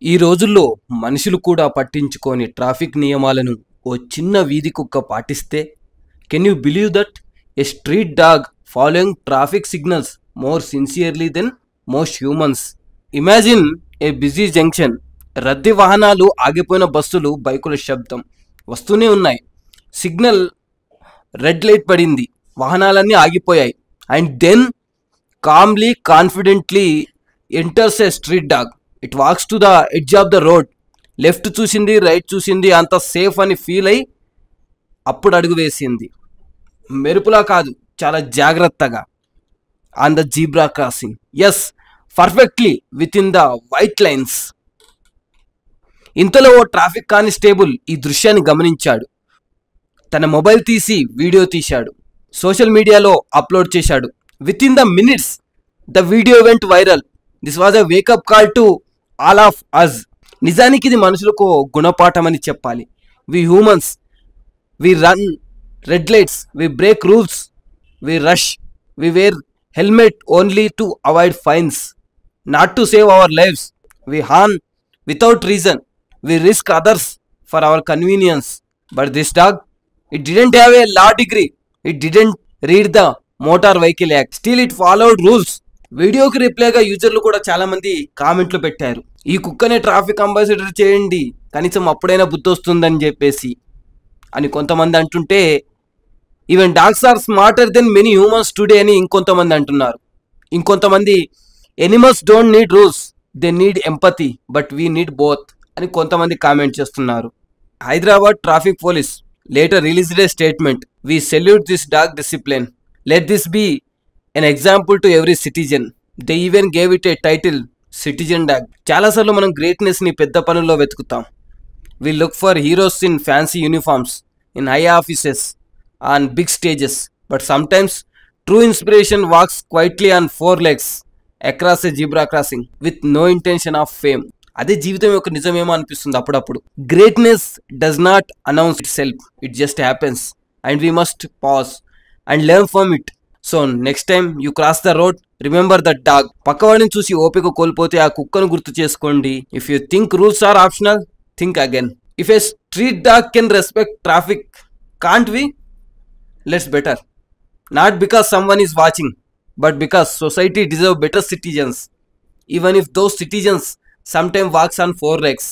ఈ రోజుల్లో మనుషులు కూడా పట్టించుకోని ట్రాఫిక్ నియమాలను ఓ చిన్న వీధి కుక్క పాటిస్తే can you believe that a street dog following traffic signals more sincerely then most humans. Imagine a busy junction, రద్దీ వాహనాలు, ఆగిపోయిన బస్సులు, బైకుల శబ్దం వస్తూనే ఉన్నాయి. సిగ్నల్ రెడ్ లైట్ పడింది, వాహనాలన్నీ ఆగిపోయాయి. And then calmly confidently enters a street dog. It walks to the edge of the road. Left చూసింది, రైట్ చూసింది, అంత సేఫ్ అని ఫీల్ అయి అప్పుడు అడుగు వేసింది. మెరుపులా కాదు, చాలా జాగ్రత్తగా. On the zebra crossing, yes, perfectly within the white lines. ఇంతలో ఓ ట్రాఫిక్ కానిస్టేబుల్ ఈ దృశ్యాన్ని గమనించాడు. తన మొబైల్ తీసి వీడియో తీశాడు, సోషల్ మీడియాలో అప్లోడ్ చేశాడు. Within the minutes the video went viral. This was a wake up call to all of us. నిజానికి ఇది మనుషులకు గుణపాఠం అని చెప్పాలి. We humans, we run red lights, we break rules, we rush, we wear helmet only to avoid fines, not to save our lives. We horn without reason, we risk others for our convenience. But this dog, it didn't have a law degree, it didn't read the motor vehicle act, still it followed rules. వీడియోకి రిప్లైగా యూజర్లు కూడా చాలా మంది కామెంట్లు పెట్టారు, ఈ కుక్కనే traffic ambassador చేయండి, కనీసం అప్పుడైనా బుద్ధి వస్తుందని చెప్పేసి అని కొంతమంది అంటుంటే, even dogs are smarter then many humans today అని ఇంకొంతమంది అంటున్నారు. ఇంకొంతమంది animals don't need rules, they need empathy, but we need both అని కొంతమంది కామెంట్ చేస్తున్నారు. Hyderabad traffic police later released a statement, we salute this dog discipline, let this be an example to every citizen. They even gave it a title, citizen dog. చాలాసార్లు మనం greatness ని పెద్ద పనుల్లో వెతుకుతాం. We look for heroes in fancy uniforms, in high offices, on big stages, but sometimes true inspiration walks quietly on four legs across a zebra crossing with no intention of fame. అదే జీవితం యొక్క నిజమేమో అనిపిస్తుంది అప్పుడప్పుడు. Greatness does not announce itself, it just happens and we must pause and learn from it. So next time you cross the road, remember that dog. పక్కవాడిని చూసి ఓపిక కోల్పోతే ఆ కుక్కను గుర్తు చేసుకోండి. If you think rules are optional, think again. If a street dog can respect traffic, can't we? Let's better. Not because someone is watching, but because society deserve better citizens, even if those citizens sometimes walks on four legs.